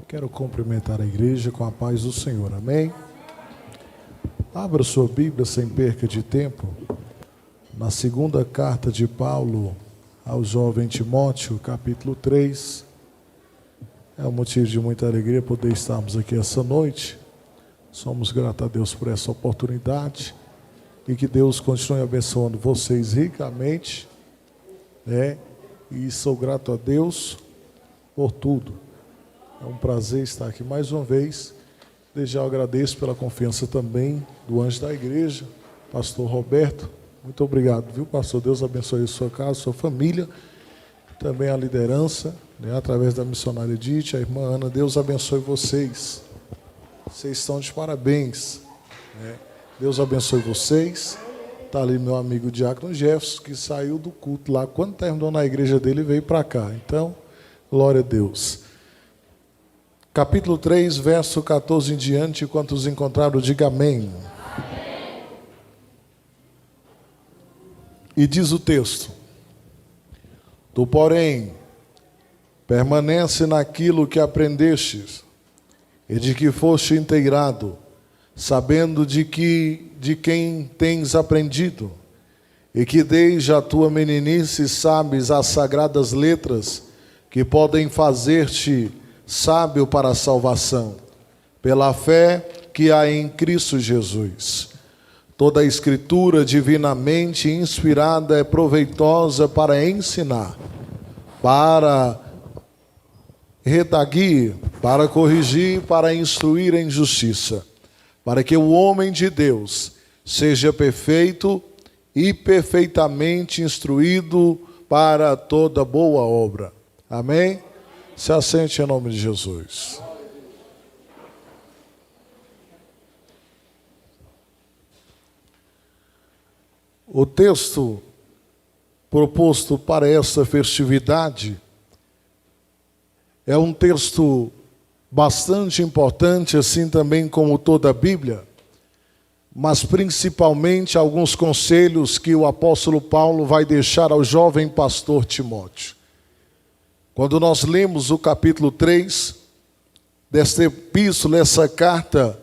Quero cumprimentar a igreja com a paz do Senhor, amém? Abra sua Bíblia sem perca de tempo, na segunda carta de Paulo ao jovem Timóteo, capítulo 3. É um motivo de muita alegria poder estarmos aqui essa noite. Somos gratos a Deus por essa oportunidade e que Deus continue abençoando vocês ricamente, E sou grato a Deus por tudo. É um prazer estar aqui mais uma vez. Desde já eu agradeço pela confiança também do anjo da igreja, pastor Roberto. Muito obrigado, viu, pastor? Deus abençoe a sua casa, a sua família, também a liderança, através da missionária Edith, a irmã Ana. Deus abençoe vocês. Vocês estão de parabéns. Deus abençoe vocês. Está ali meu amigo Diácono Jefferson, que saiu do culto lá. Quando terminou na igreja dele, veio para cá. Então, glória a Deus. Capítulo 3, verso 14 em diante. Quantos encontraram, diga amém. Amém. E diz o texto: Tu, porém, permanece naquilo que aprendestes e de que foste inteirado, sabendo de quem tens aprendido, e que desde a tua meninice sabes as sagradas letras que podem fazer-te sábio para a salvação, pela fé que há em Cristo Jesus. Toda a Escritura divinamente inspirada é proveitosa para ensinar, para redarguir, para corrigir, para instruir em justiça, para que o homem de Deus seja perfeito e perfeitamente instruído para toda boa obra. Amém? Se assente em nome de Jesus. O texto proposto para esta festividade é um texto bastante importante, assim também como toda a Bíblia, mas principalmente alguns conselhos que o apóstolo Paulo vai deixar ao jovem pastor Timóteo. Quando nós lemos o capítulo 3 desta epístola, essa carta,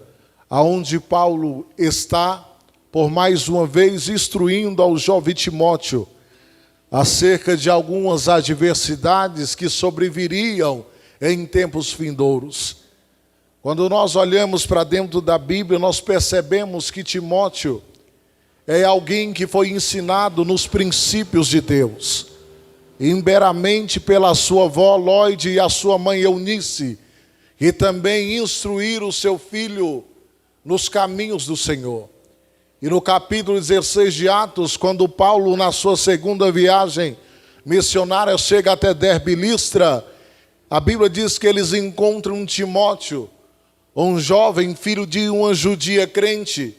aonde Paulo está, por mais uma vez, instruindo ao jovem Timóteo acerca de algumas adversidades que sobreviriam em tempos vindouros. Quando nós olhamos para dentro da Bíblia, nós percebemos que Timóteo é alguém que foi ensinado nos princípios de Deus, imberamente pela sua avó Lloyd e a sua mãe Eunice, e também instruir o seu filho nos caminhos do Senhor. E no capítulo 16 de Atos, quando Paulo, na sua segunda viagem missionária, chega até Derbe e Listra, a Bíblia diz que eles encontram Timóteo, um jovem filho de uma judia crente,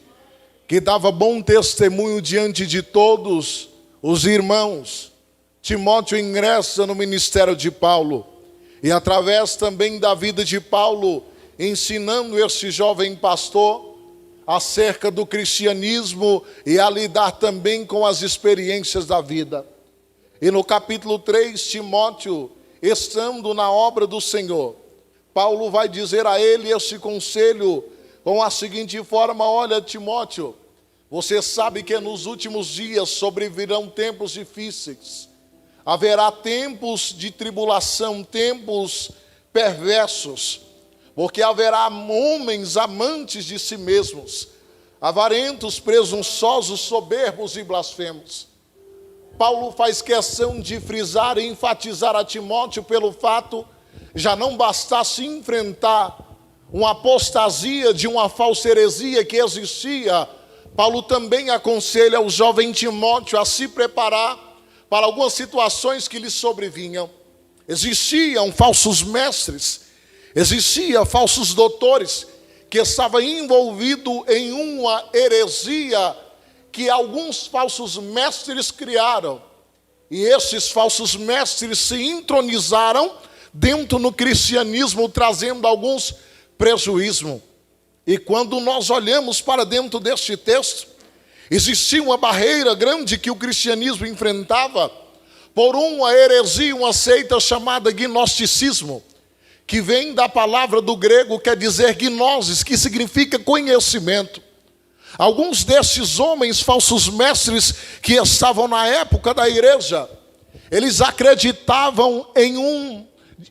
que dava bom testemunho diante de todos os irmãos. Timóteo ingressa no ministério de Paulo, e através também da vida de Paulo, ensinando este jovem pastor acerca do cristianismo e a lidar também com as experiências da vida. E no capítulo 3, Timóteo, estando na obra do Senhor, Paulo vai dizer a ele este conselho com a seguinte forma: olha, Timóteo, você sabe que nos últimos dias sobrevirão tempos difíceis. Haverá tempos de tribulação, tempos perversos, porque haverá homens amantes de si mesmos, avarentos, presunçosos, soberbos e blasfemos. Paulo faz questão de frisar e enfatizar a Timóteo pelo fato, já não bastasse enfrentar uma apostasia de uma falsa heresia que existia, Paulo também aconselha o jovem Timóteo a se preparar para algumas situações que lhe sobrevinham. Existiam falsos mestres, existiam falsos doutores, que estavam envolvidos em uma heresia que alguns falsos mestres criaram. E esses falsos mestres se entronizaram dentro do cristianismo, trazendo alguns prejuízos. E quando nós olhamos para dentro deste texto, existia uma barreira grande que o cristianismo enfrentava por uma heresia, uma seita chamada gnosticismo, que vem da palavra do grego, quer dizer gnosis, que significa conhecimento. Alguns desses homens, falsos mestres, que estavam na época da igreja, eles acreditavam em um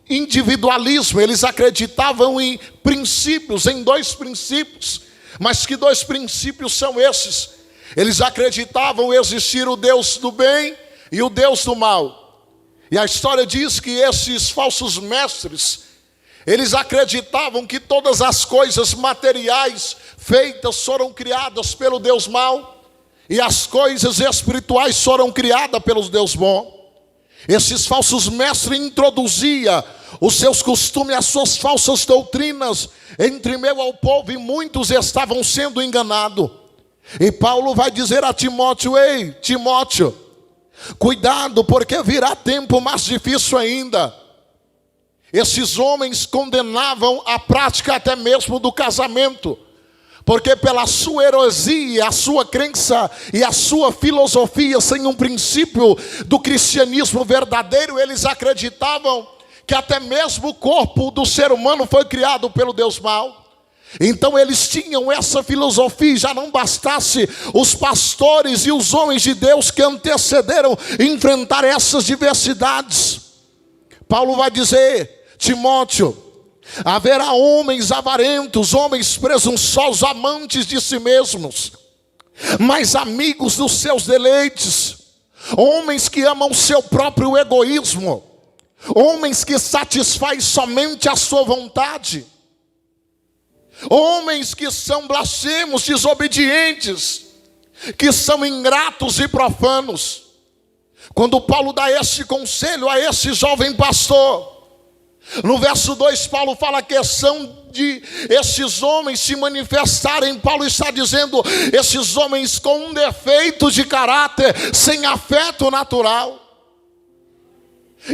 individualismo, eles acreditavam em princípios, em 2 princípios. Mas que 2 princípios são esses? Eles acreditavam existir o Deus do bem e o Deus do mal. E a história diz que esses falsos mestres, eles acreditavam que todas as coisas materiais feitas foram criadas pelo Deus mau, e as coisas espirituais foram criadas pelo Deus bom. Esses falsos mestres introduziam os seus costumes, as suas falsas doutrinas entre meio ao povo, e muitos estavam sendo enganados. E Paulo vai dizer a Timóteo: ei, Timóteo, cuidado, porque virá tempo mais difícil ainda. Esses homens condenavam a prática até mesmo do casamento, porque pela sua heresia, a sua crença e a sua filosofia sem um princípio do cristianismo verdadeiro, eles acreditavam que até mesmo o corpo do ser humano foi criado pelo Deus mau. Então eles tinham essa filosofia. Já não bastasse os pastores e os homens de Deus que antecederam enfrentar essas diversidades, Paulo vai dizer: Timóteo, haverá homens avarentos, homens presunçosos, amantes de si mesmos, mas amigos dos seus deleites, homens que amam o seu próprio egoísmo, homens que satisfazem somente a sua vontade, homens que são blasfemos, desobedientes, que são ingratos e profanos. Quando Paulo dá esse conselho a esse jovem pastor, no verso 2, Paulo fala a questão de esses homens se manifestarem. Paulo está dizendo: esses homens com um defeito de caráter, sem afeto natural.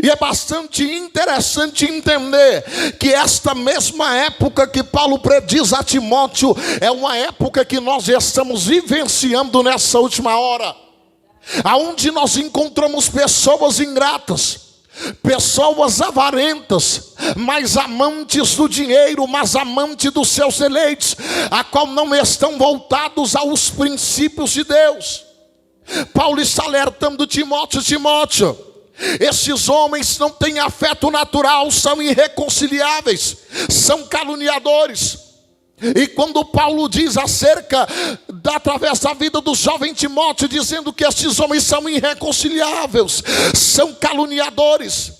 E é bastante interessante entender que esta mesma época que Paulo prediz a Timóteo é uma época que nós estamos vivenciando nessa última hora, aonde nós encontramos pessoas ingratas, pessoas avarentas, mas amantes do dinheiro, mas amantes dos seus deleites, a qual não estão voltados aos princípios de Deus. Paulo está alertando Timóteo: Timóteo, esses homens não têm afeto natural, são irreconciliáveis, são caluniadores. E quando Paulo diz através da vida do jovem Timóteo, dizendo que esses homens são irreconciliáveis, são caluniadores,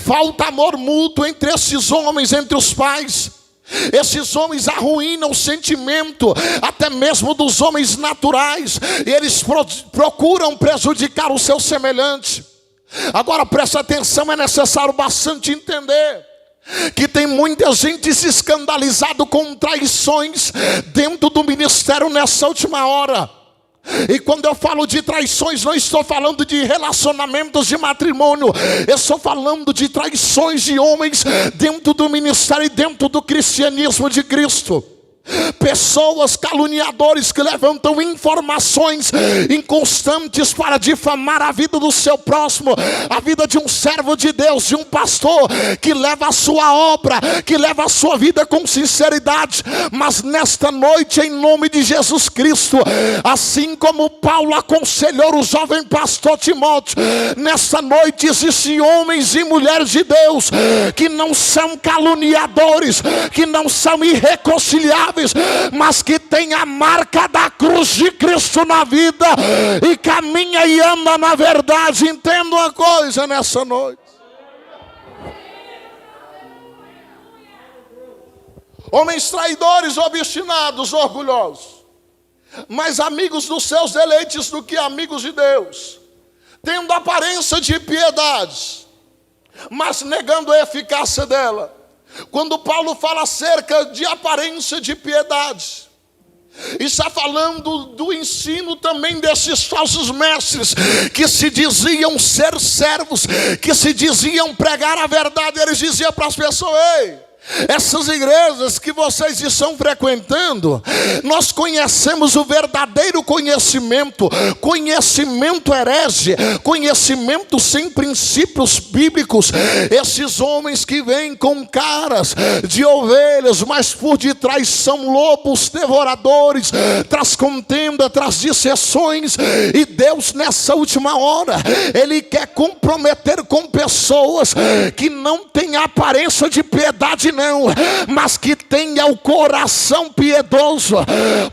falta amor mútuo entre esses homens, entre os pais. Esses homens arruinam o sentimento até mesmo dos homens naturais, e eles procuram prejudicar o seu semelhante. Agora presta atenção, é necessário bastante entender que tem muita gente se escandalizado com traições dentro do ministério nessa última hora. E quando eu falo de traições, não estou falando de relacionamentos de matrimônio, eu estou falando de traições de homens dentro do ministério e dentro do cristianismo de Cristo. Pessoas caluniadores que levantam informações inconstantes para difamar a vida do seu próximo, a vida de um servo de Deus, de um pastor que leva a sua obra, que leva a sua vida com sinceridade. Mas nesta noite, em nome de Jesus Cristo, assim como Paulo aconselhou o jovem pastor Timóteo, nesta noite existem homens e mulheres de Deus que não são caluniadores, que não são irreconciliáveis, mas que tem a marca da cruz de Cristo na vida e caminha e anda na verdade. Entenda uma coisa nessa noite: homens traidores, obstinados, orgulhosos, mais amigos dos seus deleites do que amigos de Deus, tendo aparência de piedade, mas negando a eficácia dela. Quando Paulo fala acerca de aparência de piedade, está falando do ensino também desses falsos mestres que se diziam ser servos, que se diziam pregar a verdade. Eles diziam para as pessoas: ei, Essas igrejas que vocês estão frequentando, nós conhecemos o verdadeiro conhecimento, conhecimento herege, conhecimento sem princípios bíblicos. Esses homens que vêm com caras de ovelhas, mas por detrás são lobos devoradores, traz contenda, traz dissensões. E Deus nessa última hora, Ele quer comprometer com pessoas que não têm aparência de piedade não, mas que tenha o coração piedoso,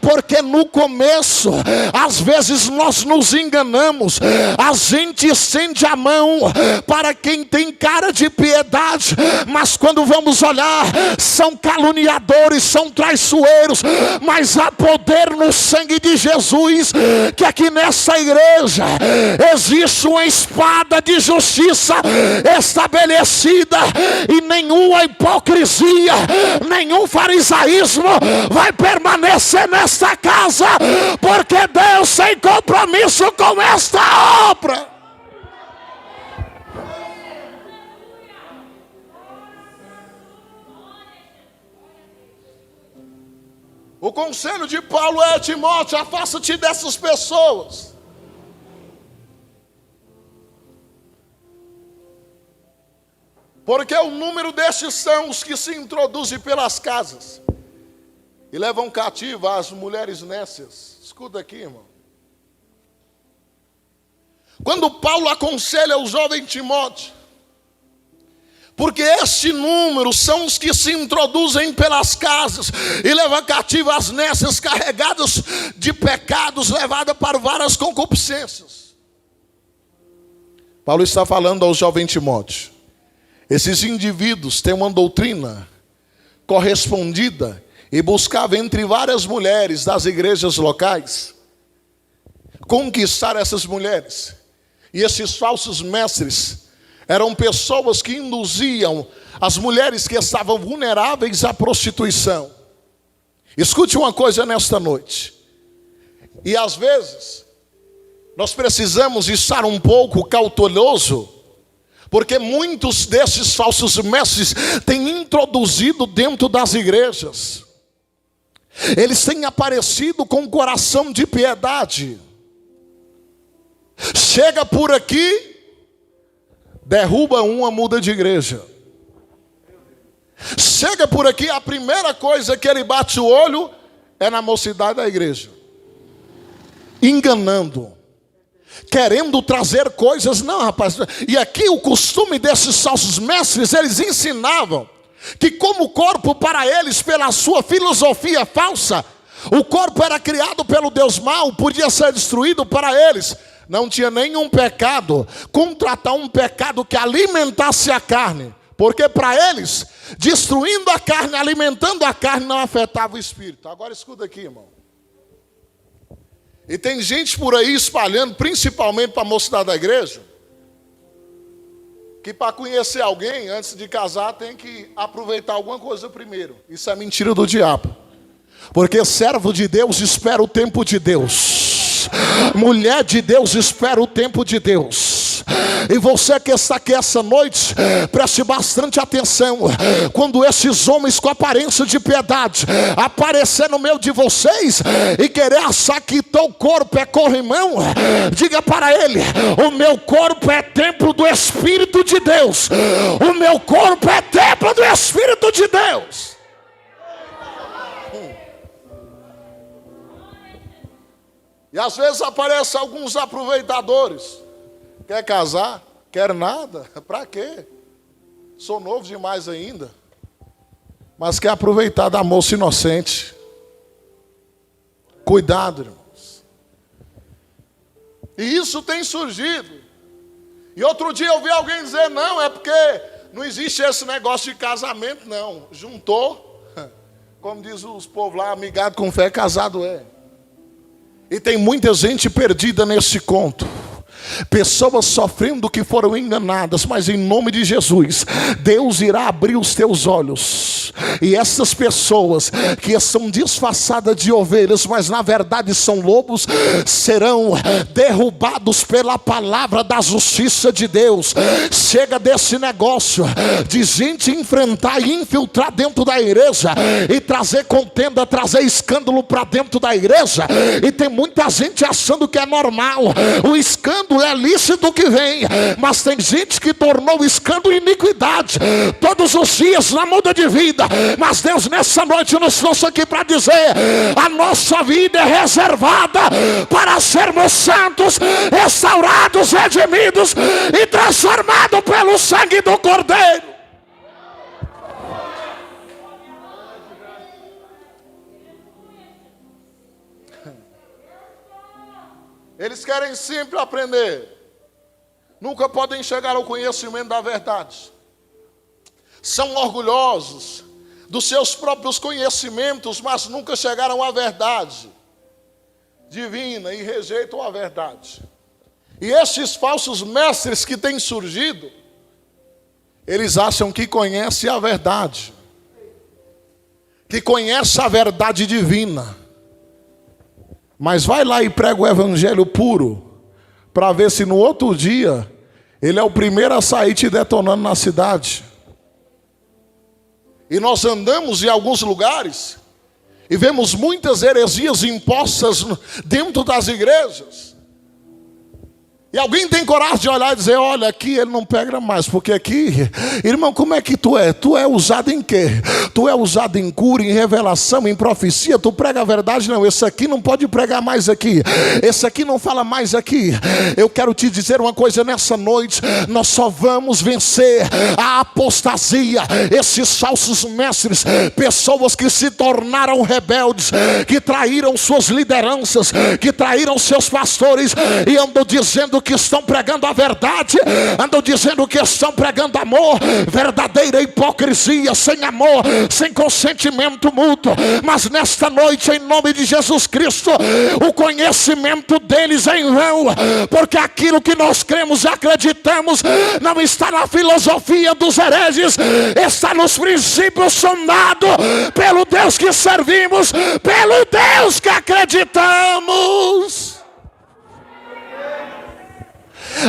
porque no começo, às vezes nós nos enganamos, a gente estende a mão para quem tem cara de piedade, mas quando vamos olhar, são caluniadores, são traiçoeiros, mas há poder no sangue de Jesus, que aqui nessa igreja existe uma espada de justiça estabelecida, e nenhuma hipocrisia, nenhum farisaísmo vai permanecer nesta casa, porque Deus tem compromisso com esta obra. O conselho de Paulo é: Timóteo, afasta-te dessas pessoas. Porque o número destes são os que se introduzem pelas casas e levam cativa as mulheres nécias. Escuta aqui, irmão. Quando Paulo aconselha o jovem Timóteo, porque este número são os que se introduzem pelas casas e levam cativa as nécias, carregadas de pecados, levadas para várias concupiscências. Paulo está falando ao jovem Timóteo: esses indivíduos têm uma doutrina correspondida e buscavam entre várias mulheres das igrejas locais conquistar essas mulheres. E esses falsos mestres eram pessoas que induziam as mulheres que estavam vulneráveis à prostituição. Escute uma coisa nesta noite. E às vezes nós precisamos estar um pouco cauteloso, porque muitos desses falsos mestres têm introduzido dentro das igrejas. Eles têm aparecido com um coração de piedade. Chega por aqui, derruba uma, muda de igreja. Chega por aqui, a primeira coisa que ele bate o olho é na mocidade da igreja, enganando, querendo trazer coisas. Não, rapaz. E aqui o costume desses falsos mestres, eles ensinavam que como o corpo para eles, pela sua filosofia falsa, o corpo era criado pelo Deus mau, podia ser destruído para eles. Não tinha nenhum pecado contratar um pecado que alimentasse a carne, porque para eles, destruindo a carne, alimentando a carne, não afetava o espírito. Agora escuta aqui, irmão. E tem gente por aí espalhando, principalmente para a mocidade da igreja, que para conhecer alguém, antes de casar, tem que aproveitar alguma coisa primeiro. Isso é mentira do diabo. Porque servo de Deus espera o tempo de Deus. Mulher de Deus espera o tempo de Deus. E você que está aqui essa noite, preste bastante atenção. Quando esses homens com aparência de piedade aparecer no meio de vocês e querer achar que teu corpo é corrimão, diga para ele: o meu corpo é templo do Espírito de Deus. O meu corpo é templo do Espírito de Deus. E às vezes aparecem alguns aproveitadores. Quer casar? Quer nada? Para quê? Sou novo demais ainda. Mas quer aproveitar da moça inocente. Cuidado, irmãos. E isso tem surgido. E outro dia eu vi alguém dizer: não, é porque não existe esse negócio de casamento, não. Juntou, como diz os povos lá, amigado com fé, casado é. E tem muita gente perdida nesse conto. Pessoas sofrendo que foram enganadas, mas em nome de Jesus, Deus irá abrir os teus olhos. Deus. E essas pessoas que são disfarçadas de ovelhas, mas na verdade são lobos, serão derrubados pela palavra da justiça de Deus. Chega desse negócio de gente enfrentar e infiltrar dentro da igreja e trazer contenda, trazer escândalo para dentro da igreja. E tem muita gente achando que é normal. O escândalo é lícito que vem, mas tem gente que tornou o escândalo iniquidade. Todos os dias na muda de vida. Mas Deus nessa noite nos trouxe aqui para dizer: a nossa vida é reservada para sermos santos, restaurados, redimidos e transformados pelo sangue do Cordeiro. Eles querem sempre aprender, nunca podem chegar ao conhecimento da verdade. São orgulhosos dos seus próprios conhecimentos, mas nunca chegaram à verdade divina e rejeitam a verdade. E estes falsos mestres que têm surgido, eles acham que conhecem a verdade, que conhecem a verdade divina. Mas vai lá e prega o evangelho puro, para ver se no outro dia ele é o primeiro a sair te detonando na cidade. E nós andamos em alguns lugares e vemos muitas heresias impostas dentro das igrejas. E alguém tem coragem de olhar e dizer: olha, aqui ele não pega mais, porque aqui, irmão, como é que tu é? Tu é usado em quê? Tu é usado em cura, em revelação, em profecia. Tu prega a verdade? Não, esse aqui não pode pregar mais aqui. Esse aqui não fala mais aqui. Eu quero te dizer uma coisa nessa noite: nós só vamos vencer a apostasia, esses falsos mestres, pessoas que se tornaram rebeldes, que traíram suas lideranças, que traíram seus pastores e andam dizendo que estão pregando a verdade, andam dizendo que estão pregando amor, verdadeira hipocrisia, sem amor, sem consentimento mútuo. Mas nesta noite, em nome de Jesus Cristo, o conhecimento deles é em vão, porque aquilo que nós cremos e acreditamos não está na filosofia dos hereges, está nos princípios sondados pelo Deus que servimos, pelo Deus que acreditamos.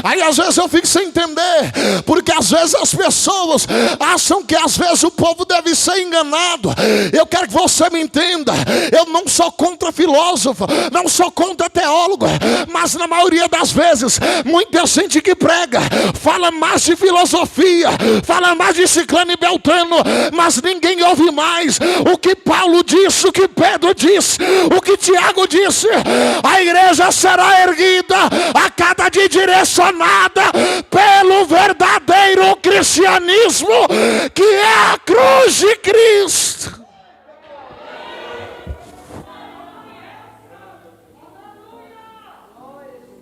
Aí às vezes eu fico sem entender, porque às vezes as pessoas acham que às vezes o povo deve ser enganado. Eu quero que você me entenda: eu não sou contra filósofo, não sou contra teólogo, mas na maioria das vezes, muita gente que prega, fala mais de filosofia, fala mais de Ciclano e Beltrano, mas ninguém ouve mais o que Paulo disse, o que Pedro disse, o que Tiago disse. A igreja será erguida a cada dia direcionada pelo verdadeiro cristianismo, que é a cruz de Cristo.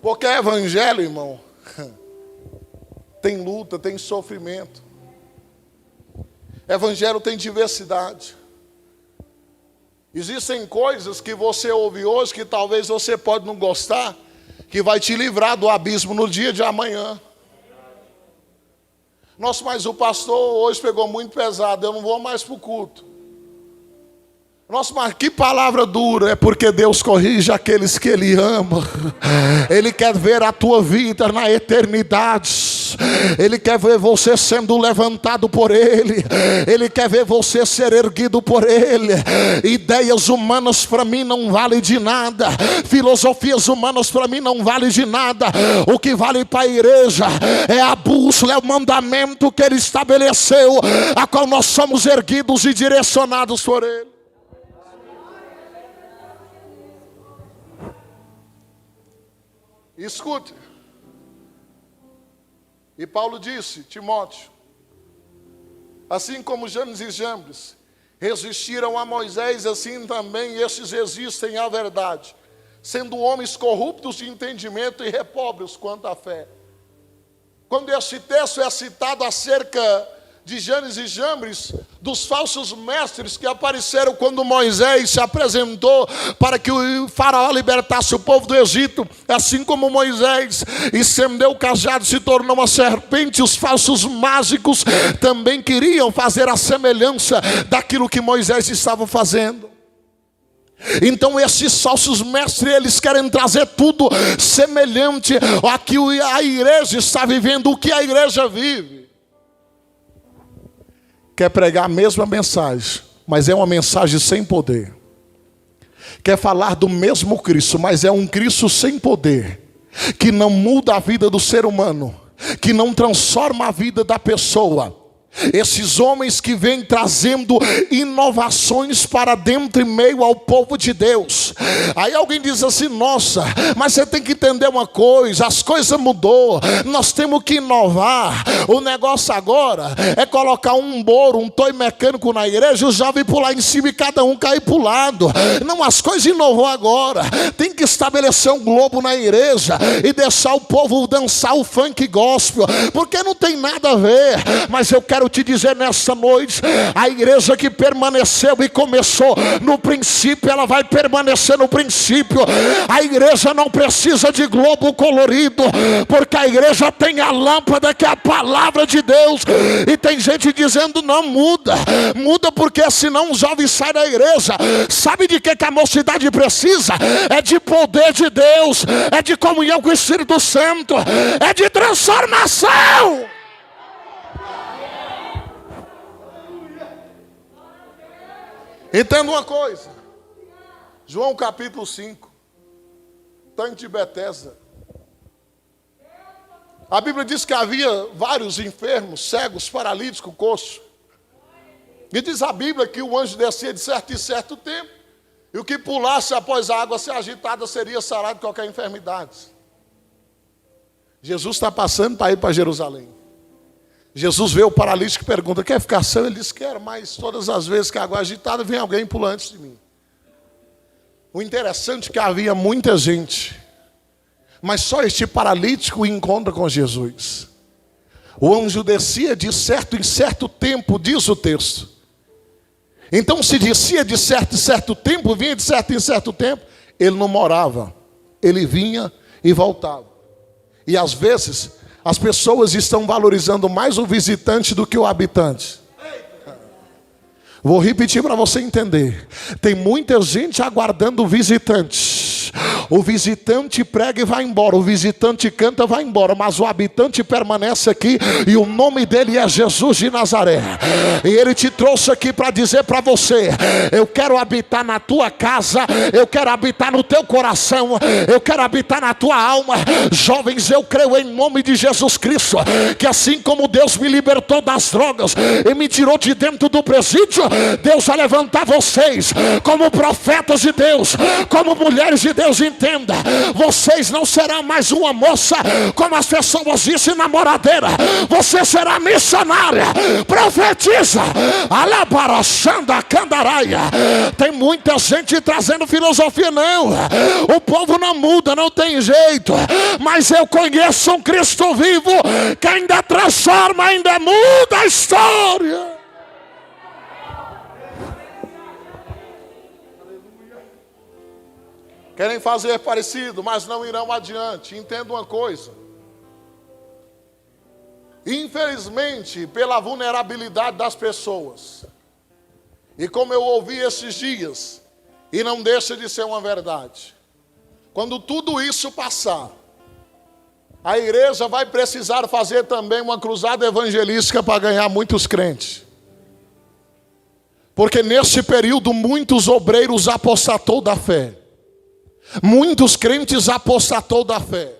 Porque evangelho, irmão, tem luta, tem sofrimento. Evangelho tem diversidade. Existem coisas que você ouve hoje que talvez você pode não gostar, que vai te livrar do abismo no dia de amanhã. Nossa, mas o pastor hoje pegou muito pesado, eu não vou mais para o culto. Nossa, mas que palavra dura. É porque Deus corrige aqueles que Ele ama. Ele quer ver a tua vida na eternidade. Ele quer ver você sendo levantado por Ele. Ele quer ver você ser erguido por Ele. Ideias humanas para mim não valem de nada. Filosofias humanas para mim não valem de nada. O que vale para a igreja é a bússola, é o mandamento que Ele estabeleceu, a qual nós somos erguidos e direcionados por Ele. Escute. E Paulo disse: Timóteo, assim como Janes e Jambres resistiram a Moisés, assim também estes resistem à verdade, sendo homens corruptos de entendimento e repóbrios quanto à fé. Quando esse texto é citado acerca de Janes e Jambres, dos falsos mestres que apareceram quando Moisés se apresentou para que o faraó libertasse o povo do Egito, assim como Moisés estendeu o cajado e se tornou uma serpente. Os falsos mágicos também queriam fazer a semelhança daquilo que Moisés estava fazendo. Então esses falsos mestres, eles querem trazer tudo semelhante a que a igreja está vivendo, o que a igreja vive. Quer pregar a mesma mensagem, mas é uma mensagem sem poder. Quer falar do mesmo Cristo, mas é um Cristo sem poder, que não muda a vida do ser humano, que não transforma a vida da pessoa. Esses homens que vêm trazendo inovações para dentro e meio ao povo de Deus. Aí alguém diz assim: nossa, mas você tem que entender uma coisa, as coisas mudou, nós temos que inovar. O negócio agora é colocar um boro, um toy mecânico na igreja, o jovem pular em cima e cada um cair para o lado. Não, as coisas inovou agora. Tem que estabelecer um globo na igreja e deixar o povo dançar o funk gospel, porque não tem nada a ver. Mas eu quero te dizer nessa noite, a igreja que permaneceu e começou no princípio, ela vai permanecer no princípio. A igreja não precisa de globo colorido, porque a igreja tem a lâmpada que é a palavra de Deus. E tem gente dizendo: não, muda porque senão os jovens saem da igreja. Sabe de que a mocidade precisa? É de poder de Deus, é de comunhão com o Espírito Santo, é de transformação. Entenda uma coisa, João capítulo 5, tanque de Betesda. A Bíblia diz que havia vários enfermos, cegos, paralíticos, coxos. E diz a Bíblia que o anjo descia de certo em certo tempo, e o que pulasse após a água ser agitada seria sarado de qualquer enfermidade. Jesus está passando para ir para Jerusalém. Jesus vê o paralítico e pergunta: quer ficar são? Ele diz: quero, mas todas as vezes que a água é agitada, vem alguém e pula antes de mim. O interessante é que havia muita gente, mas só este paralítico encontra com Jesus. O anjo descia de certo em certo tempo, diz o texto. Então, se descia de certo em certo tempo, vinha de certo em certo tempo, ele não morava, ele vinha e voltava. E às vezes as pessoas estão valorizando mais o visitante do que o habitante. Vou repetir para você entender. Tem muita gente aguardando o visitante. O visitante prega e vai embora, o visitante canta e vai embora, mas o habitante permanece aqui, e o nome dele é Jesus de Nazaré. E ele te trouxe aqui para dizer para você: eu quero habitar na tua casa, eu quero habitar no teu coração, eu quero habitar na tua alma. Jovens, eu creio em nome de Jesus Cristo, que assim como Deus me libertou das drogas e me tirou de dentro do presídio, Deus vai levantar vocês como profetas de Deus, como mulheres de Deus. Entenda, vocês não serão mais uma moça, como as pessoas dizem, namoradeira. Você será missionária, profetiza. Alabarachanda candaraia. Tem muita gente trazendo filosofia. Não, o povo não muda, não tem jeito. Mas eu conheço um Cristo vivo que ainda transforma, ainda muda a história. Querem fazer parecido, mas não irão adiante. Entenda uma coisa. Infelizmente, pela vulnerabilidade das pessoas, e como eu ouvi esses dias, e não deixa de ser uma verdade, quando tudo isso passar, a igreja vai precisar fazer também uma cruzada evangelística para ganhar muitos crentes. Porque nesse período muitos obreiros apostatou da fé. Muitos crentes apostatou da fé.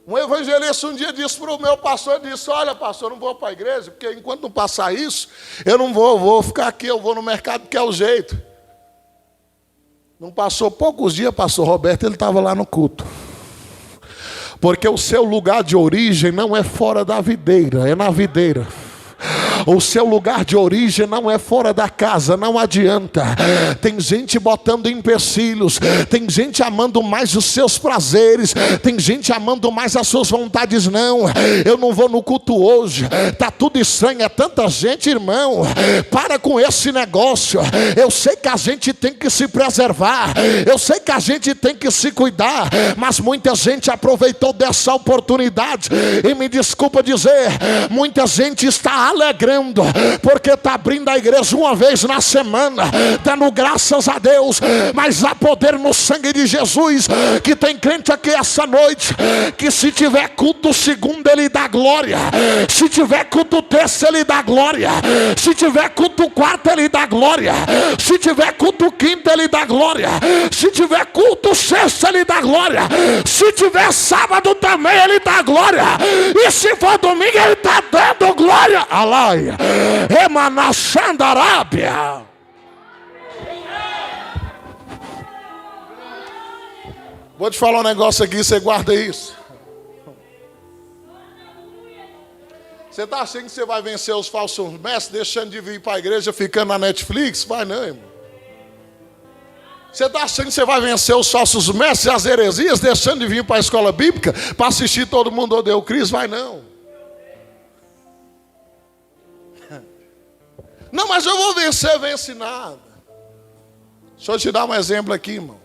Um evangelista um dia disse para o meu pastor, disse: olha, pastor, eu não vou para a igreja, porque enquanto não passar isso, eu não vou ficar aqui, eu vou no mercado, que é o jeito. Não passou poucos dias, pastor Roberto, ele estava lá no culto. Porque o seu lugar de origem não é fora da videira, é na videira. O seu lugar de origem não é fora da casa, não adianta. Tem gente botando empecilhos, tem gente amando mais os seus prazeres, tem gente amando mais as suas vontades. Não, eu não vou no culto hoje, tá tudo estranho, é tanta gente, irmão. Para com esse negócio. Eu sei que a gente tem que se preservar, eu sei que a gente tem que se cuidar, mas muita gente aproveitou dessa oportunidade, e me desculpa dizer, muita gente está alegrando, porque está abrindo a igreja uma vez na semana, dando graças a Deus, mas há poder no sangue de Jesus, que tem crente aqui essa noite, que se tiver culto segundo ele dá glória, se tiver culto terça ele dá glória, se tiver culto quarto ele dá glória, se tiver culto quinto ele dá glória, se tiver culto sexta ele dá glória, se tiver sábado também ele dá glória, e se for domingo ele está dando glória. Alaia, Emanachandarábia. Vou te falar um negócio aqui, você guarda isso. Você está achando que você vai vencer os falsos mestres, deixando de vir para a igreja, ficando na Netflix? Vai não, irmão. Você está achando que você vai vencer os falsos mestres e as heresias, deixando de vir para a escola bíblica, para assistir Todo Mundo Odeia o Cristo? Vai não. Não, mas eu vou vencer, vence nada. Deixa eu te dar um exemplo aqui, irmão.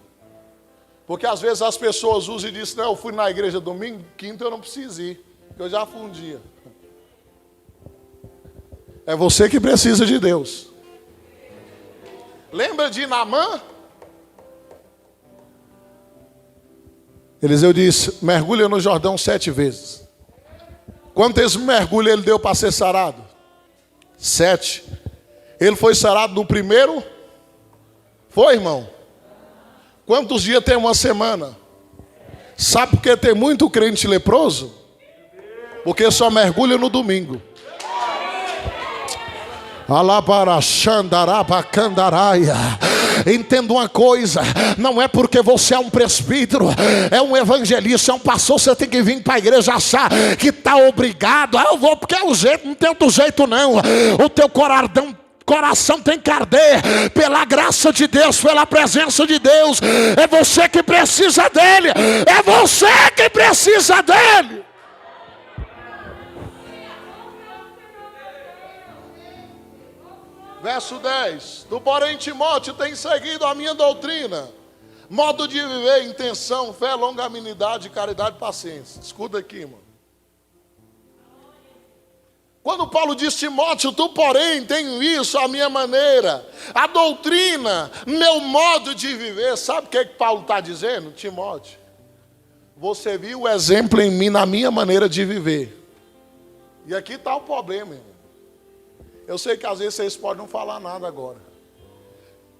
Porque às vezes as pessoas usam e dizem, não, eu fui na igreja domingo, quinta eu não preciso ir, porque eu já fui um dia. É você que precisa de Deus. Lembra de Naamã? Eliseu disse, mergulha no Jordão 7 vezes. Quantos mergulhos ele deu para ser sarado? 7. Ele foi sarado no primeiro? Foi, irmão? Quantos dias tem uma semana? Sabe por que tem muito crente leproso? Porque só mergulha no domingo. Entenda uma coisa, não é porque você é um presbítero, é um evangelista, é um pastor, você tem que vir para a igreja achar que está obrigado. Eu vou porque é o jeito, não tem outro jeito não. O teu coração tem que arder pela graça de Deus, pela presença de Deus. É você que precisa dele, é você que precisa dele. Verso 10. Tu, porém, Timóteo, tem seguido a minha doutrina, modo de viver, intenção, fé, longanimidade, caridade, paciência. Escuta aqui, irmão. Quando Paulo diz, Timóteo, tu, porém, tem isso, a minha maneira, a doutrina, meu modo de viver. Sabe o que Paulo está dizendo? Timóteo, você viu o exemplo em mim, na minha maneira de viver. E aqui está o problema, irmão. Eu sei que às vezes vocês podem não falar nada agora.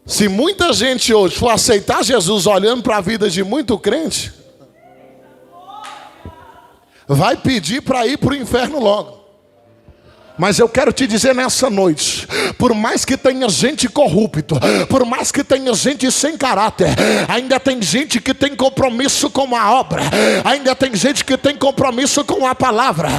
Se muita gente hoje for aceitar Jesus olhando para a vida de muito crente, vai pedir para ir para o inferno logo. Mas eu quero te dizer nessa noite, por mais que tenha gente corrupta, por mais que tenha gente sem caráter, ainda tem gente que tem compromisso com a obra, ainda tem gente que tem compromisso com a palavra.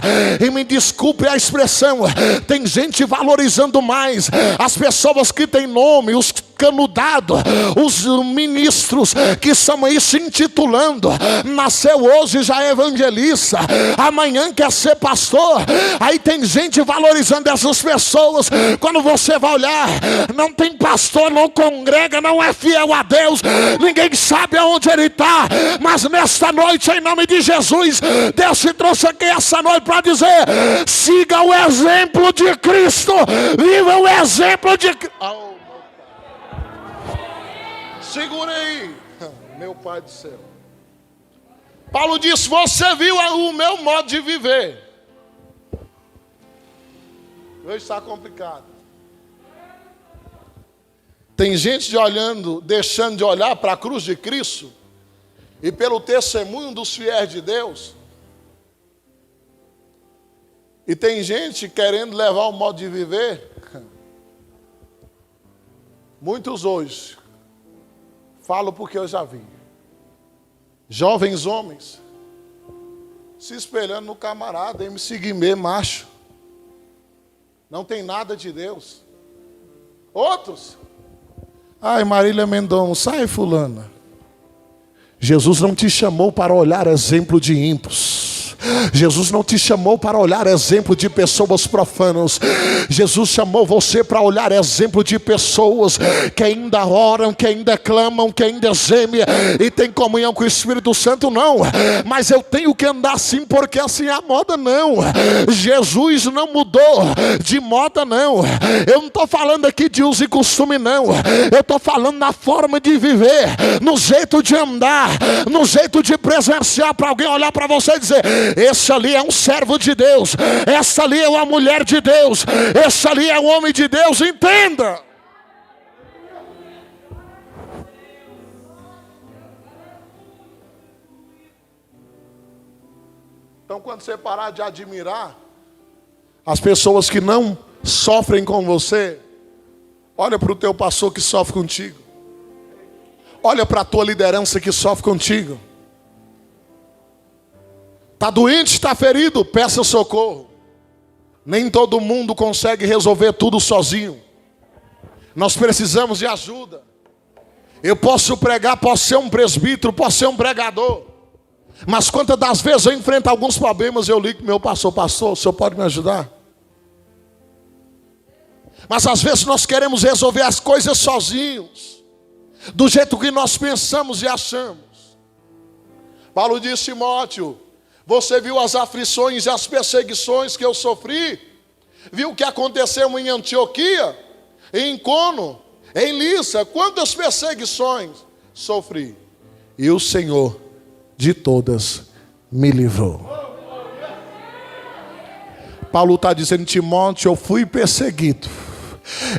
E me desculpe a expressão, tem gente valorizando mais as pessoas que têm nome, os canudados, os ministros que são aí se intitulando, nasceu hoje já é evangelista, amanhã quer ser pastor. Aí tem gente valorizando essas pessoas. Quando você vai olhar, não tem pastor, não congrega, não é fiel a Deus, ninguém sabe aonde ele está. Mas nesta noite, em nome de Jesus, Deus te trouxe aqui essa noite para dizer, siga o exemplo de Cristo, viva o exemplo de Cristo. Segura aí, meu Pai do céu. Paulo disse, você viu o meu modo de viver. Hoje está complicado. Tem gente deixando de olhar para a cruz de Cristo e pelo testemunho dos fiéis de Deus. E tem gente querendo levar o modo de viver. Muitos hoje, falo porque eu já vi. Jovens homens se espelhando no camarada, MC Guimê, macho. Não tem nada de Deus. Outros, ai, Marília Mendonça, ai, fulana. Jesus não te chamou para olhar exemplo de ímpios. Jesus não te chamou para olhar exemplo de pessoas profanas. Jesus chamou você para olhar exemplo de pessoas que ainda oram, que ainda clamam, que ainda gemem e tem comunhão com o Espírito Santo. Não, mas eu tenho que andar assim porque assim é a moda. Não, Jesus não mudou de moda. Não, eu não estou falando aqui de uso e costume. Não, eu estou falando na forma de viver, no jeito de andar, no jeito de presenciar, para alguém olhar para você e dizer: esse ali é um servo de Deus, essa ali é uma mulher de Deus, esse ali é um homem de Deus. Entenda. Então, quando você parar de admirar as pessoas que não sofrem com você, olha para o teu pastor que sofre contigo, olha para a tua liderança que sofre contigo. Está doente, está ferido, peça socorro. Nem todo mundo consegue resolver tudo sozinho. Nós precisamos de ajuda. Eu posso pregar, posso ser um presbítero, posso ser um pregador. Mas quantas das vezes eu enfrento alguns problemas, eu ligo para o meu pastor: pastor, o senhor pode me ajudar? Mas às vezes nós queremos resolver as coisas sozinhos, do jeito que nós pensamos e achamos. Paulo disse: Timóteo, você viu as aflições e as perseguições que eu sofri? Viu o que aconteceu em Antioquia, em Icono, em Lissa? Quantas perseguições sofri? E o Senhor de todas me livrou. Paulo está dizendo: Timóteo, eu fui perseguido,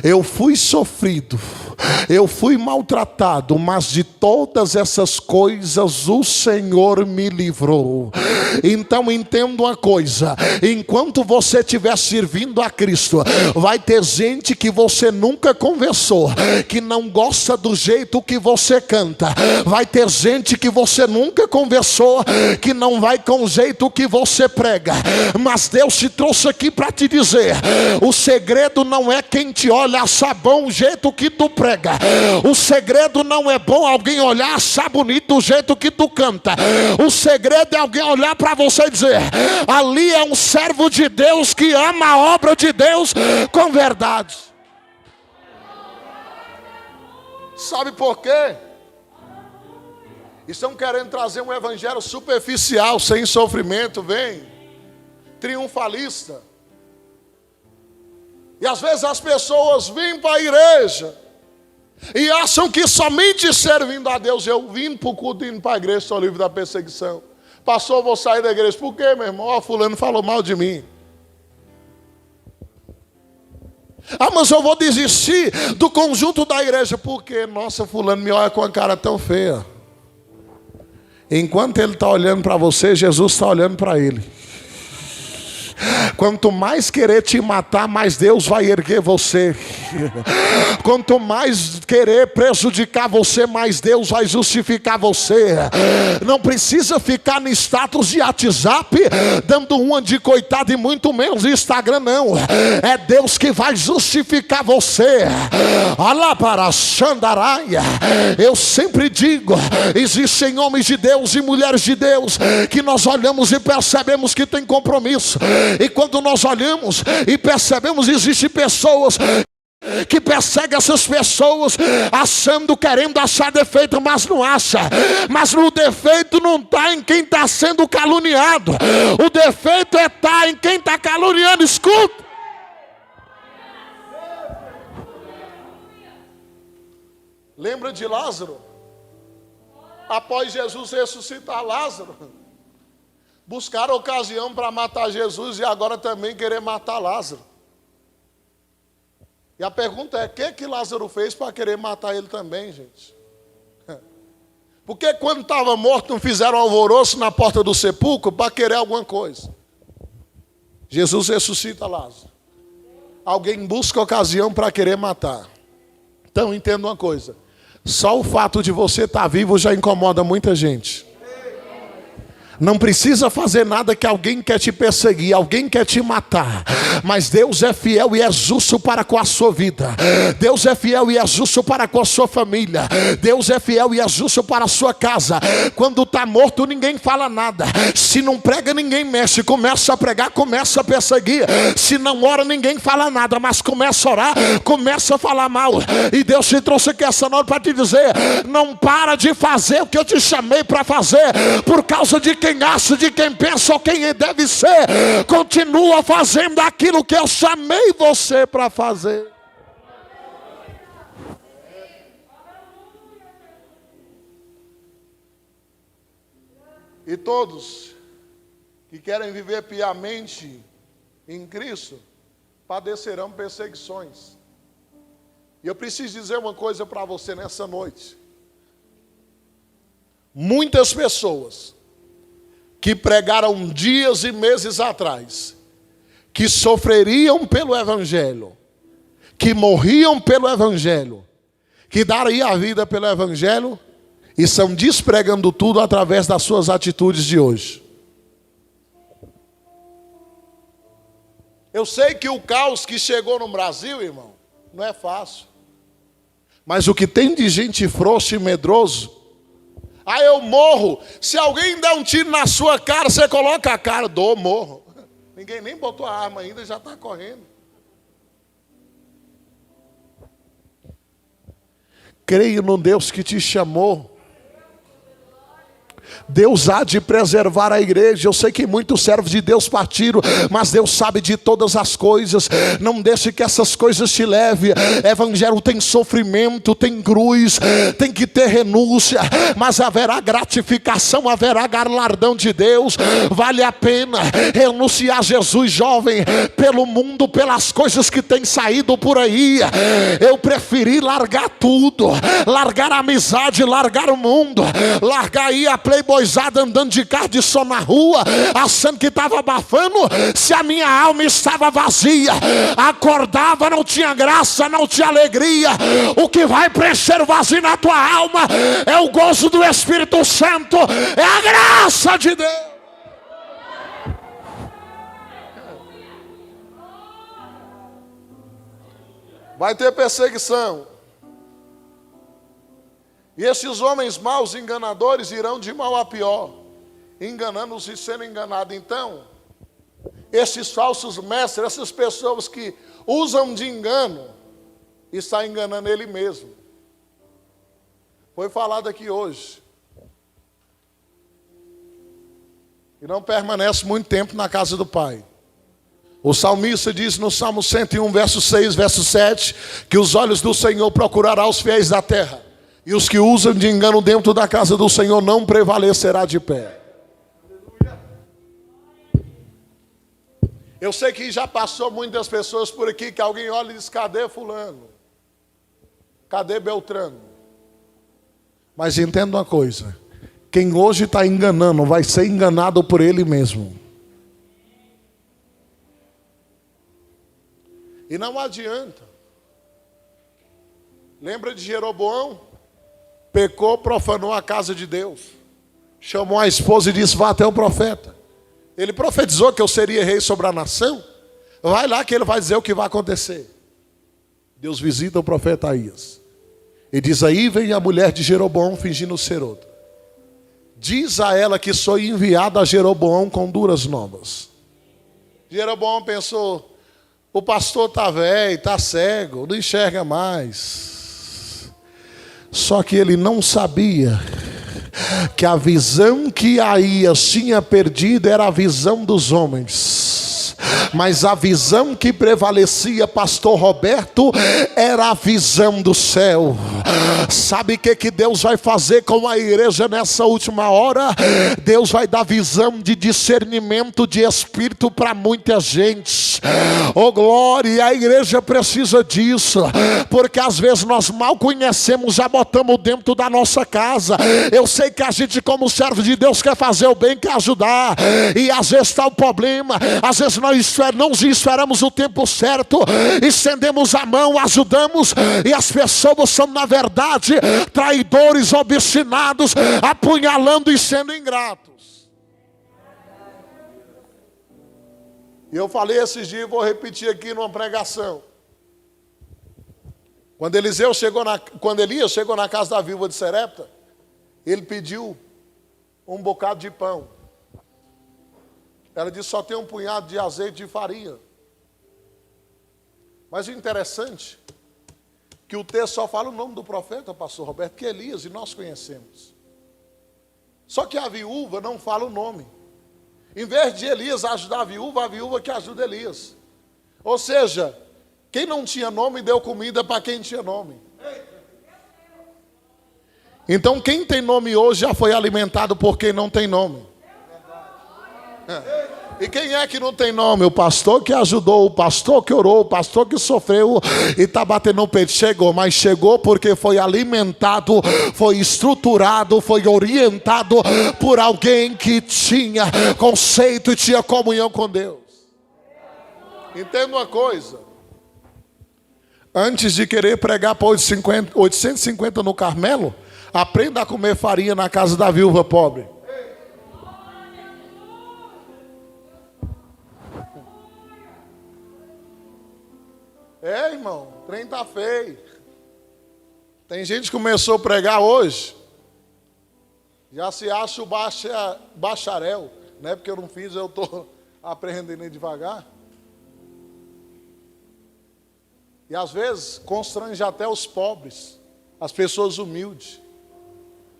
eu fui sofrido, eu fui maltratado, mas de todas essas coisas o Senhor me livrou. Então entenda uma coisa: enquanto você estiver servindo a Cristo, vai ter gente que você nunca conversou, que não gosta do jeito que você canta. Vai ter gente que você nunca conversou, que não vai com o jeito que você prega. Mas Deus te trouxe aqui para te dizer: o segredo não é quem te olha achar bom o jeito que tu prega. O segredo não é bom alguém olhar achar bonito o jeito que tu canta. O segredo é alguém olhar para você e dizer: ali é um servo de Deus que ama a obra de Deus com verdade. Sabe por quê? Estão querendo trazer um evangelho superficial, sem sofrimento, vem, triunfalista. E às vezes as pessoas vêm para a igreja e acham que somente servindo a Deus. Eu vim para o culto, indo para a igreja, sou livre da perseguição. Pastor, eu vou sair da igreja. Por quê, meu irmão? Fulano falou mal de mim. Ah, mas eu vou desistir do conjunto da igreja. Por quê? Nossa, fulano me olha com a cara tão feia. Enquanto ele está olhando para você, Jesus está olhando para ele. Quanto mais querer te matar, mais Deus vai erguer você. Quanto mais querer prejudicar você, mais Deus vai justificar você. Não precisa ficar no status de WhatsApp dando uma de coitado, e muito menos de Instagram, não. É Deus que vai justificar você. Olha para a Xandaraia. Eu sempre digo: existem homens de Deus e mulheres de Deus que nós olhamos e percebemos que tem compromisso. E quando nós olhamos e percebemos, existem pessoas que perseguem essas pessoas, achando, querendo achar defeito, mas não acha. Mas o defeito não está em quem está sendo caluniado. O defeito está em quem está caluniando. Escuta. Lembra de Lázaro? Após Jesus ressuscitar Lázaro, buscaram ocasião para matar Jesus e agora também querer matar Lázaro. E a pergunta é: o que Lázaro fez para querer matar ele também, gente? Porque quando estava morto não fizeram alvoroço na porta do sepulcro para querer alguma coisa? Jesus ressuscita Lázaro. Alguém busca ocasião para querer matar. Então entenda uma coisa: só o fato de você estar vivo já incomoda muita gente. Não precisa fazer nada que alguém quer te perseguir, alguém quer te matar. Mas Deus é fiel e é justo para com a sua vida. Deus é fiel e é justo para com a sua família. Deus é fiel e é justo para a sua casa. Quando está morto ninguém fala nada. Se não prega ninguém mexe. Começa a pregar, começa a perseguir. Se não ora ninguém fala nada. Mas começa a orar, começa a falar mal. E Deus te trouxe aqui essa noite para te dizer: não para de fazer o que eu te chamei para fazer. Por causa de quem acha, de quem pensa ou quem deve ser. Continua fazendo aquilo que eu chamei você para fazer. E todos que querem viver piamente em Cristo padecerão perseguições. E eu preciso dizer uma coisa para você nessa noite. Muitas pessoas que pregaram dias e meses atrás, que sofreriam pelo Evangelho, que morriam pelo Evangelho, que dariam a vida pelo Evangelho, e estão despregando tudo através das suas atitudes de hoje. Eu sei que o caos que chegou no Brasil, irmão, não é fácil. Mas o que tem de gente frouxa e medroso, eu morro. Se alguém der um tiro na sua cara, você coloca a cara, morro. Ninguém nem botou a arma ainda, já está correndo. Creio no Deus que te chamou. Deus há de preservar a igreja. Eu sei que muitos servos de Deus partiram, mas Deus sabe de todas as coisas. Não deixe que essas coisas te levem. Evangelho tem sofrimento, tem cruz, tem que ter renúncia, mas haverá gratificação, haverá galardão de Deus. Vale a pena renunciar a Jesus, jovem, pelo mundo, pelas coisas que tem saído por aí. Eu preferi largar tudo, largar a amizade, largar o mundo, largar aí a playboyzada andando de carro de som na rua, achando que estava abafando. Se a minha alma estava vazia, acordava, não tinha graça, não tinha alegria. O que vai preencher o vazio na tua alma é o gozo do Espírito Santo, é a graça de Deus. Vai ter perseguição. E esses homens maus, enganadores, irão de mal a pior, enganando-os e sendo enganados. Então, esses falsos mestres, essas pessoas que usam de engano, estão enganando ele mesmo. Foi falado aqui hoje. E não permanece muito tempo na casa do Pai. O salmista diz no Salmo 101, verso 6, verso 7, que os olhos do Senhor procurarão os fiéis da terra, e os que usam de engano dentro da casa do Senhor não prevalecerá de pé. Eu sei que já passou muitas pessoas por aqui que alguém olha e diz: cadê fulano? Cadê Beltrano? Mas entenda uma coisa: quem hoje está enganando vai ser enganado por ele mesmo. E não adianta. Lembra de Jeroboão? Pecou, profanou a casa de Deus. Chamou a esposa e disse: vá até o profeta. Ele profetizou que eu seria rei sobre a nação. Vai lá que ele vai dizer o que vai acontecer. Deus visita o profeta Aías e diz: aí vem a mulher de Jeroboão fingindo ser outra. Diz a ela que sou enviado a Jeroboão com duras novas. Jeroboão pensou: o pastor está velho, está cego, não enxerga mais. Só que ele não sabia que a visão que Aías tinha perdido era a visão dos homens. Mas a visão que prevalecia, pastor Roberto, era a visão do céu. Sabe o que Deus vai fazer com a igreja nessa última hora? Deus vai dar visão de discernimento de espírito para muita gente. Oh glória, e a igreja precisa disso, porque às vezes nós mal conhecemos, já botamos dentro da nossa casa. Eu sei que a gente, como servo de Deus, quer fazer o bem, quer ajudar, e às vezes está o problema. Às vezes nós não esperamos o tempo certo, estendemos a mão, ajudamos, e as pessoas são na verdade traidores, obstinados, apunhalando e sendo ingratos. E eu falei esses dias e vou repetir aqui numa pregação. Quando Elias chegou na casa da viúva de Serepta, ele pediu um bocado de pão. Ela disse, só tem um punhado de azeite e de farinha. Mas o interessante, que o texto só fala o nome do profeta, pastor Roberto, que é Elias, e nós conhecemos. Só que a viúva não fala o nome. Em vez de Elias ajudar a viúva que ajuda Elias. Ou seja, quem não tinha nome deu comida para quem tinha nome. Então quem tem nome hoje já foi alimentado por quem não tem nome. E quem é que não tem nome? O pastor que ajudou, o pastor que orou, o pastor que sofreu e está batendo no peito. Chegou, mas chegou porque foi alimentado, foi estruturado, foi orientado por alguém que tinha conceito e tinha comunhão com Deus. Entenda uma coisa. Antes de querer pregar para 850 no Carmelo, aprenda a comer farinha na casa da viúva pobre. Irmão, o trem tá feio. Tem gente que começou a pregar hoje, já se acha o bacharel, né? Porque eu não fiz, eu estou aprendendo devagar. E às vezes constrange até os pobres, as pessoas humildes.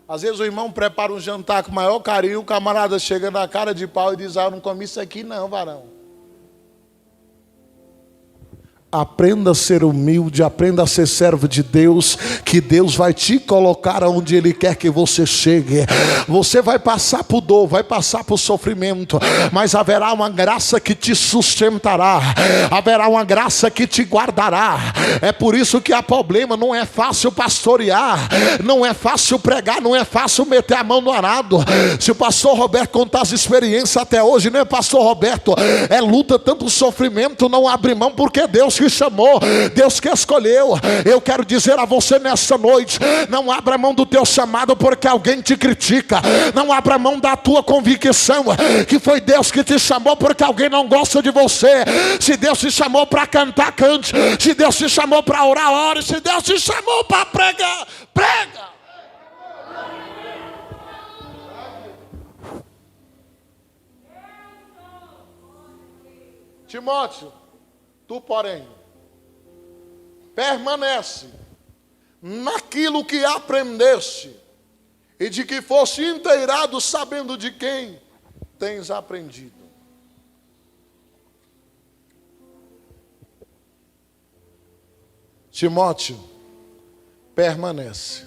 Às vezes o irmão prepara um jantar com o maior carinho, o camarada chega na cara de pau e diz, eu não comi isso aqui não, varão. Aprenda a ser humilde, aprenda a ser servo de Deus, que Deus vai te colocar onde Ele quer que você chegue. Você vai passar por dor, vai passar por sofrimento, mas haverá uma graça que te sustentará, haverá uma graça que te guardará. É por isso que há problema, não é fácil pastorear, não é fácil pregar, não é fácil meter a mão no arado. Se o pastor Roberto contar as experiências até hoje, né, pastor Roberto? É luta, tanto sofrimento, não abre mão, porque Deus que chamou, Deus que escolheu. Eu quero dizer a você nessa noite, não abra mão do teu chamado porque alguém te critica. Não abra mão da tua convicção que foi Deus que te chamou porque alguém não gosta de você. Se Deus te chamou para cantar, cante. Se Deus te chamou para orar, ore. Se Deus te chamou para pregar, prega. Timóteo, tu, porém, permanece naquilo que aprendeste e de que foste inteirado, sabendo de quem tens aprendido. Timóteo, permanece.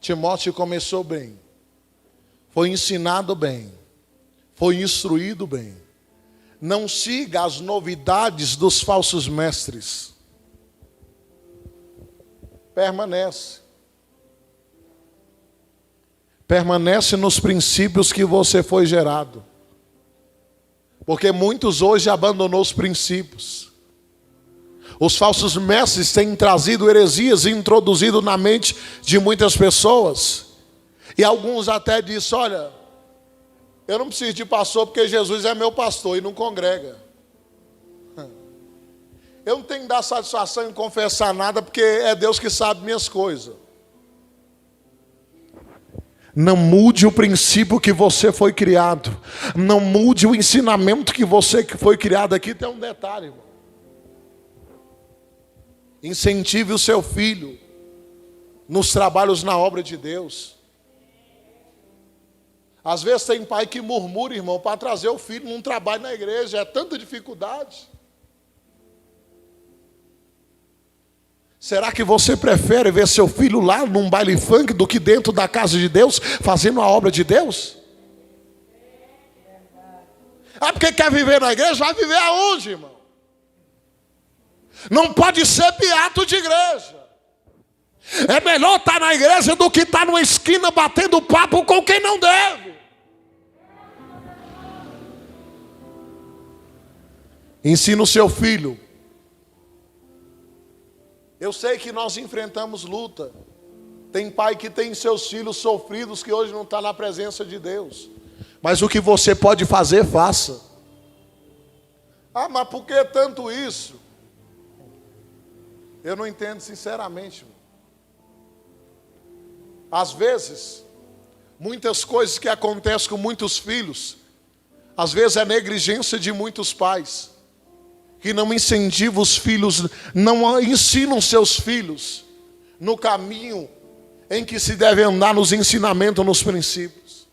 Timóteo começou bem, foi ensinado bem, foi instruído bem. Não siga as novidades dos falsos mestres. Permanece. Permanece nos princípios que você foi gerado. Porque muitos hoje abandonou os princípios. Os falsos mestres têm trazido heresias e introduzido na mente de muitas pessoas. E alguns até dizem, olha, eu não preciso de pastor porque Jesus é meu pastor e não congrega. Eu não tenho que dar satisfação em confessar nada porque é Deus que sabe minhas coisas. Não mude o princípio que você foi criado. Não mude o ensinamento que você foi criado. Aqui tem um detalhe, irmão. Incentive o seu filho nos trabalhos na obra de Deus. Às vezes tem pai que murmura, irmão, para trazer o filho num trabalho na igreja. É tanta dificuldade. Será que você prefere ver seu filho lá num baile funk do que dentro da casa de Deus, fazendo a obra de Deus? Ah, porque quer viver na igreja? Vai viver aonde, irmão? Não pode ser beato de igreja. É melhor estar na igreja do que estar numa esquina batendo papo com quem não deve. Ensina o seu filho. Eu sei que nós enfrentamos luta. Tem pai que tem seus filhos sofridos que hoje não está na presença de Deus. Mas o que você pode fazer, faça. Ah, mas por que tanto isso? Eu não entendo sinceramente. Às vezes, muitas coisas que acontecem com muitos filhos, às vezes é negligência de muitos pais, que não incentivam os filhos, não ensinam seus filhos no caminho em que se deve andar, nos ensinamentos, nos princípios.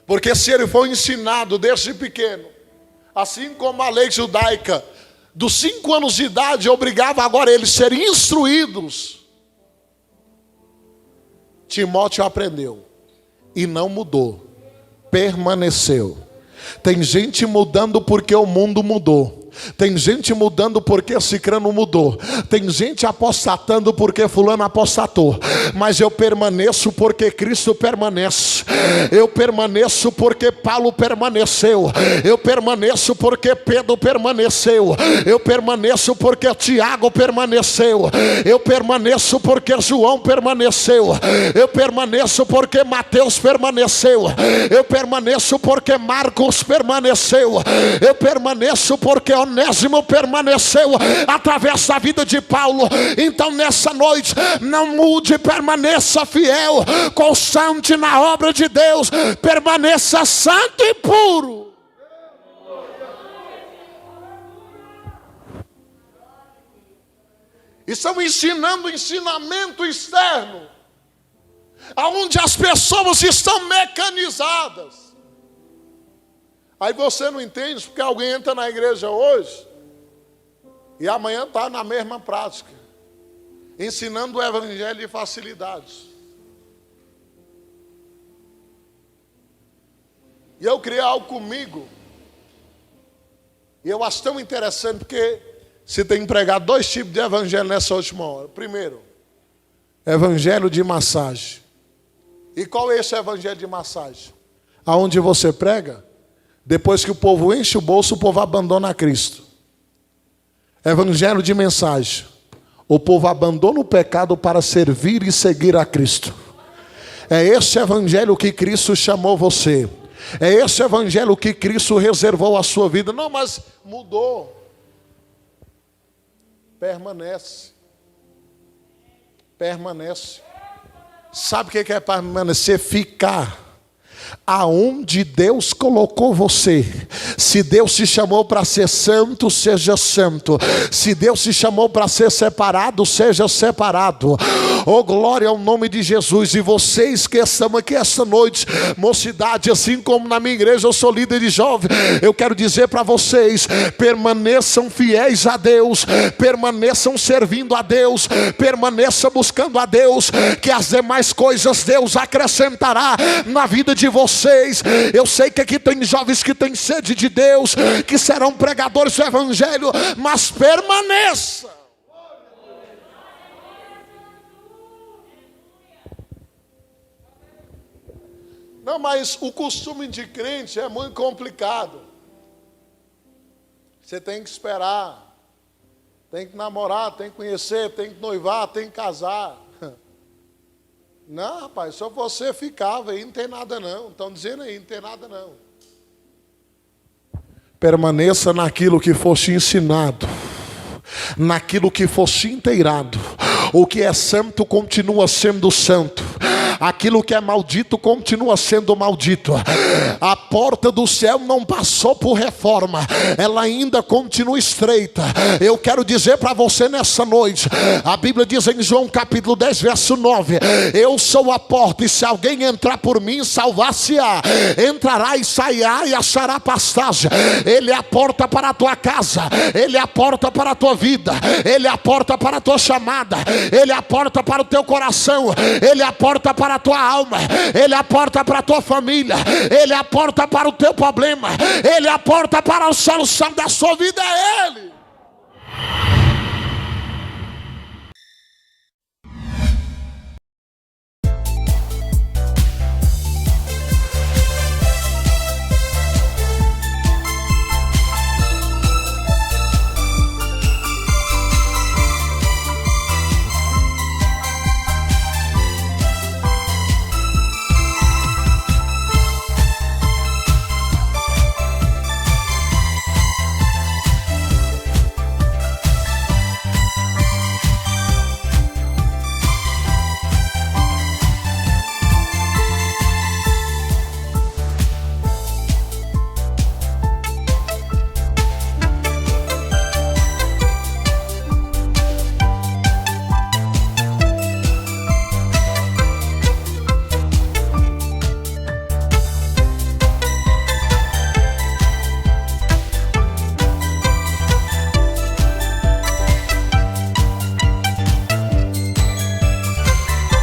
Porque se ele for ensinado desde pequeno, assim como a lei judaica, dos 5 anos de idade, obrigava agora eles a serem instruídos, Timóteo aprendeu e não mudou, permaneceu. Tem gente mudando porque o mundo mudou. Tem gente mudando porque cicrano mudou. Tem gente apostatando porque fulano apostatou. Mas eu permaneço porque Cristo permanece. Eu permaneço porque Paulo permaneceu. Eu permaneço porque Pedro permaneceu. Eu permaneço porque Tiago permaneceu. Eu permaneço porque João permaneceu. Eu permaneço porque Mateus permaneceu. Eu permaneço porque Marcos permaneceu. Eu permaneço porque Onésimo permaneceu através da vida de Paulo. Então nessa noite, não mude, permaneça fiel, constante na obra de Deus, permaneça santo e puro. Estão ensinando ensinamento externo, aonde as pessoas estão mecanizadas. Aí você não entende porque alguém entra na igreja hoje e amanhã está na mesma prática, ensinando o evangelho de facilidade. E eu criei algo comigo, e eu acho tão interessante porque se tem pregado 2 tipos de evangelho nessa última hora. Primeiro, evangelho de massagem. E qual é esse evangelho de massagem? Aonde você prega, depois que o povo enche o bolso, o povo abandona a Cristo. Evangelho de mensagem. O povo abandona o pecado para servir e seguir a Cristo. É esse evangelho que Cristo chamou você. É esse evangelho que Cristo reservou a sua vida. Não, mas mudou. Permanece. Permanece. Sabe o que é permanecer? Ficar aonde Deus colocou você. Se Deus te chamou para ser santo, seja santo. Se Deus te chamou para ser separado, seja separado. Oh, glória ao nome de Jesus. E vocês que estão aqui esta noite, mocidade, assim como na minha igreja eu sou líder de jovem, eu quero dizer para vocês, permaneçam fiéis a Deus, permaneçam servindo a Deus, permaneçam buscando a Deus, que as demais coisas Deus acrescentará na vida de vocês. Eu sei que aqui tem jovens que têm sede de Deus, que serão pregadores do evangelho, mas permaneça. Não, mas o costume de crente é muito complicado. Você tem que esperar, tem que namorar, tem que conhecer, tem que noivar, tem que casar. Não, rapaz, só você ficava aí, não tem nada não. Estão dizendo aí, não tem nada não. Permaneça naquilo que foste ensinado, naquilo que foste inteirado. O que é santo continua sendo santo. Aquilo que é maldito continua sendo maldito. A porta do céu não passou por reforma, ela ainda continua estreita. Eu quero dizer para você nessa noite, a Bíblia diz em João capítulo 10 verso 9: eu sou a porta, e se alguém entrar por mim, salvar-se-á. Entrará e sairá e achará pastagem. Ele é a porta para a tua casa, Ele é a porta para a tua vida, Ele é a porta para a tua chamada, Ele é a porta para o teu coração, Ele é a porta para a tua alma, Ele é a porta para a tua família, Ele é a porta para o teu problema, Ele é a porta para a solução da sua vida, é Ele.